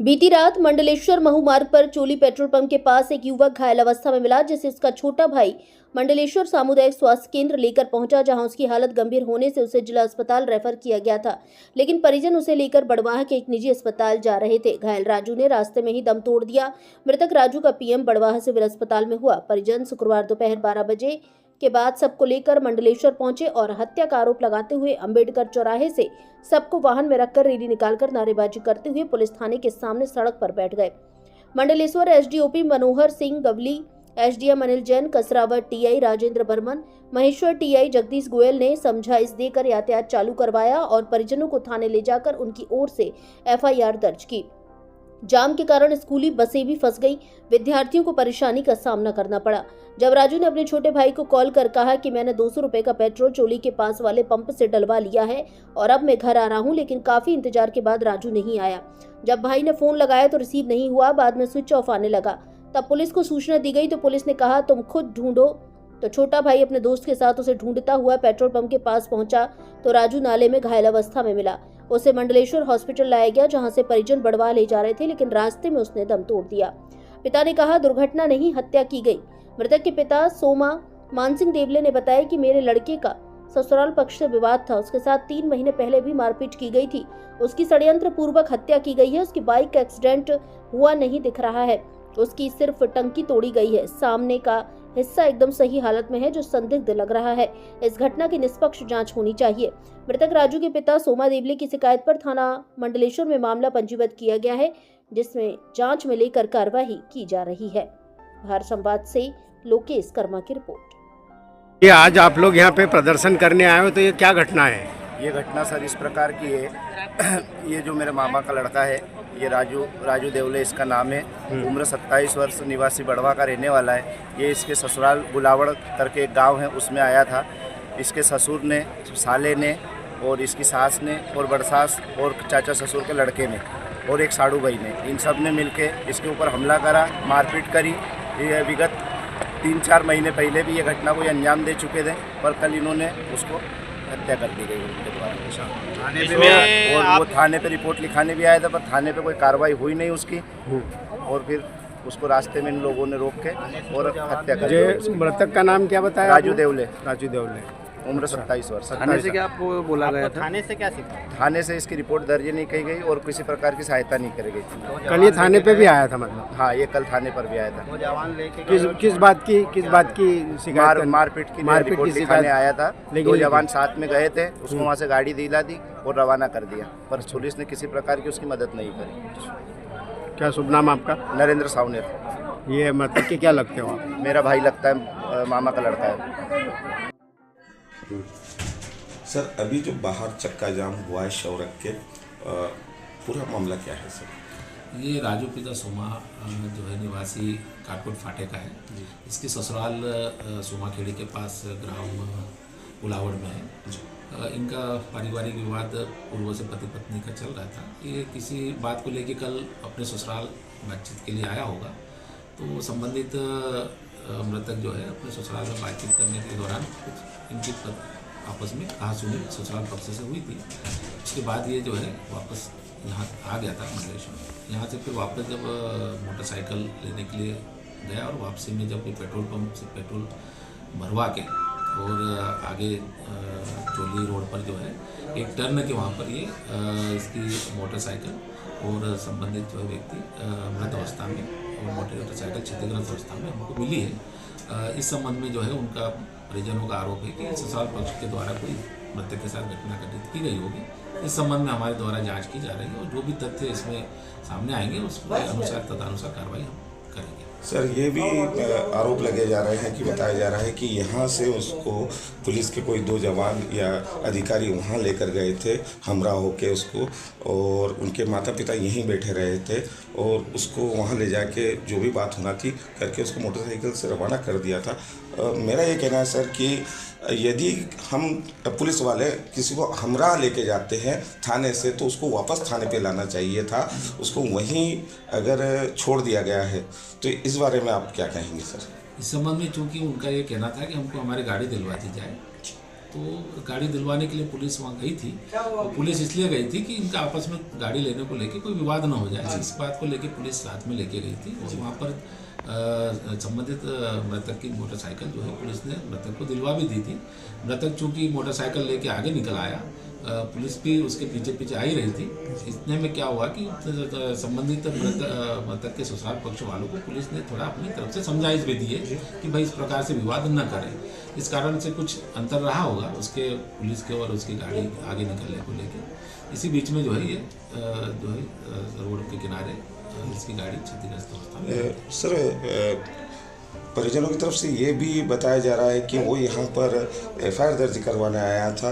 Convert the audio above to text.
बीती रात मंडलेश्वर महू मार्ग पर चोली पेट्रोल पंप के पास एक युवक घायल अवस्था में मिला, जिसे उसका छोटा भाई मंडलेश्वर सामुदायिक स्वास्थ्य केंद्र लेकर पहुंचा, जहां उसकी हालत गंभीर होने से उसे जिला अस्पताल रेफर किया गया था। लेकिन परिजन उसे लेकर बड़वाह के एक निजी अस्पताल जा रहे थे। घायल राजू ने रास्ते में ही दम तोड़ दिया। मृतक राजू का पीएम बड़वाह सिविल अस्पताल में हुआ। परिजन शुक्रवार दोपहर 12 बजे के बाद सबको लेकर मंडलेश्वर पहुंचे और हत्या का आरोप लगाते हुए अंबेडकर चौराहे से सबको वाहन में रखकर रैली निकालकर नारेबाजी करते हुए पुलिस थाने के सामने सड़क पर बैठ गए। Mandleshwar SDOP Manohar Singh Gawli, SDM Anil Jain, Kasrawad TI Rajendra Barman, Maheshwar TI Jagdish Goyal ने समझाइश देकर यातायात चालू करवाया और परिजनों को थाने ले जाकर उनकी ओर से एफआईआर दर्ज की। जाम के कारण स्कूली बसें भी फंस गई। विद्यार्थियों को परेशानी का सामना करना पड़ा। जब राजू ने अपने छोटे भाई को कॉल कर कहा कि मैंने 200 रुपए का पेट्रोल चोली के पास वाले पंप से डलवा लिया है और अब मैं घर आ रहा हूं, लेकिन काफी इंतजार के बाद राजू नहीं आया। जब भाई ने फोन लगाया तो रिसीव नहीं हुआ। बाद में स्विच ऑफ आने लगा। तब पुलिस को सूचना दी गई तो पुलिस ने कहा तुम खुद ढूंढो। तो छोटा भाई अपने दोस्त के साथ उसे ढूंढता हुआ पेट्रोल पंप के पास पहुंचा तो राजू नाले में घायल अवस्था में मिला। उसे मंडलेश्वर हॉस्पिटल लाया गया, जहां से परिजन बड़वाह ले जा रहे थे, लेकिन रास्ते में उसने दम तोड़ दिया। पिता ने कहा दुर्घटना नहीं, हत्या की गई। मृतक के पिता सोमा मानसिंह देवले ने बताया कि मेरे लड़के का ससुराल पक्ष से विवाद था। उसके साथ 3 महीने पहले भी मारपीट की गई थी। उसकी षड्यंत्र पूर्वक हत्या की गई है। उसकी बाइक का एक्सीडेंट हुआ नहीं दिख रहा है। उसकी सिर्फ टंकी तोड़ी गई है। सामने का हिस्सा एकदम सही हालत में है, जो संदिग्ध लग रहा है। इस घटना की निष्पक्ष जांच होनी चाहिए। मृतक राजू के पिता सोमा देवले की शिकायत पर थाना मंडलेश्वर में मामला पंजीबद्ध किया गया है, जिसमें जांच में लेकर कार्रवाई की जा रही है। बिहार संवाद से लोकेश कर्मा की रिपोर्ट। ये आज आप लोग यहाँ पे प्रदर्शन करने आए हो, तो ये क्या घटना है? ये घटना सर इस प्रकार की है। ये जो मेरे मामा का लड़का है, ये राजू देवले इसका नाम है। उम्र 27 वर्ष, निवासी बड़वा का रहने वाला है। ये इसके ससुराल गुलावड़ करके एक गांव है, उसमें आया था। इसके ससुर ने, साले ने और इसकी सास ने और बड़सास और चाचा ससुर के लड़के ने और एक साड़ू भाई ने, इन सब ने मिलके इसके ऊपर हमला करा, मारपीट करी। ये विगत 3-4 महीने पहले भी ये घटना को अंजाम दे चुके थे, पर कल इन्होंने उसको हत्या कर दी गई उनके द्वारा। और वो थाने पे रिपोर्ट लिखाने भी आया था, पर थाने पे कोई कार्रवाई हुई नहीं उसकी। और फिर उसको रास्ते में इन लोगों ने रोक के और हत्या कर दी। मृतक का नाम क्या बताया? राजू देवले, उम्र 27 वर्ष। थाने से क्या आपको बोला गया था? थाने से क्या सीखा? थाने से इसकी रिपोर्ट दर्ज नहीं की गई और किसी प्रकार की सहायता नहीं करी गई। कल ये थाने पे भी आया था? मतलब हाँ, ये कल थाने पर भी आया था। वो जवान लेके किस बात की शिकायत? मारपीट की शिकायत आया था। लेकिन 2 जवान साथ में गए थे, उसको वहाँ से गाड़ी दिला दी और रवाना कर दिया, पर पुलिस ने किसी प्रकार की उसकी मदद नहीं करी। क्या शुभ नाम आपका? नरेंद्र सावनेर। ये मृतक के क्या लगते हो आप? मेरा भाई लगता है, मामा का लड़का है। सर, अभी जो बाहर चक्का जाम हुआ है शव रख के, पूरा मामला क्या है सर? ये राजू पिता सोमा जो है निवासी काटकोट फाटे का है। इसकी ससुराल सोमाखेड़ी के पास ग्राम गुलावड़ में है। इनका पारिवारिक विवाद पूर्व से पति पत्नी का चल रहा था। ये किसी बात को लेकर कल अपने ससुराल बातचीत के लिए आया होगा, तो संबंधित मृतक जो है अपने ससुराल में बातचीत करने के दौरान कुछ इनकी आपस में कहासुनी ससुराल पक्ष से हुई थी। उसके बाद ये जो है वापस यहाँ आ गया था मंडलेश्वर। यहाँ से फिर वापस जब मोटरसाइकिल लेने के लिए गया और वापसी में जब ये पेट्रोल पंप से पेट्रोल भरवा के और आगे चोली रोड पर जो है एक टर्न के वहाँ पर ये इसकी मोटरसाइकिल और संबंधित जो है व्यक्ति मृत अवस्था में और मोटरसाइकिल क्षतिग्रस्त अवस्था में हमको मिली है। इस संबंध में जो है उनका परिजनों का आरोप है कि ससुराल पक्ष के द्वारा कोई मृतक के साथ घटना घटित की गई होगी। इस संबंध में हमारे द्वारा जांच की जा रही है और जो भी तथ्य इसमें सामने आएंगे उसके अनुसार तदनुसार कार्रवाई हम करेंगे। सर, ये भी आरोप लगे जा रहे हैं कि बताया जा रहा है कि यहाँ से उसको पुलिस के कोई 2 जवान या अधिकारी वहाँ लेकर गए थे हमरा होके उसको, और उनके माता पिता यहीं बैठे रहे थे और उसको वहाँ ले जाके जो भी बात होना थी करके उसको मोटरसाइकिल से रवाना कर दिया था। मेरा ये कहना है सर कि यदि हम पुलिस वाले किसी को हमरा लेके जाते हैं थाने से, तो उसको वापस थाने पे लाना चाहिए था। उसको वहीं अगर छोड़ दिया गया है, तो इस बारे में आप क्या कहेंगे सर? इस संबंध में चूंकि उनका ये कहना था कि हमको हमारी गाड़ी दिलवा दी जाए, तो गाड़ी दिलवाने के लिए पुलिस वहाँ गई थी। और पुलिस इसलिए गई थी कि इनका आपस में गाड़ी लेने को लेके कोई विवाद ना हो जाए, इस बात को लेके पुलिस साथ में लेके गई थी। और वहाँ पर संबंधित मृतक की मोटरसाइकिल जो है पुलिस ने मृतक को दिलवा भी दी थी। मृतक चूँकि मोटरसाइकिल लेके आगे निकल आया, पुलिस भी उसके पीछे पीछे आ ही रही थी। इतने में क्या हुआ कि संबंधित मृतक के ससुराल पक्ष वालों को पुलिस ने थोड़ा अपनी तरफ से समझाइश भी दी है कि भाई इस प्रकार से विवाद न करें। इस कारण से कुछ अंतर रहा होगा उसके पुलिस के और उसकी गाड़ी आगे निकलने को लेकर। इसी बीच में जो है ये जो है रोड के किनारे इसकी गाड़ी क्षतिग्रस्त अवस्था में। सर, परिजनों की तरफ से ये भी बताया जा रहा है कि वो यहाँ पर FIR दर्ज करवाने आया था।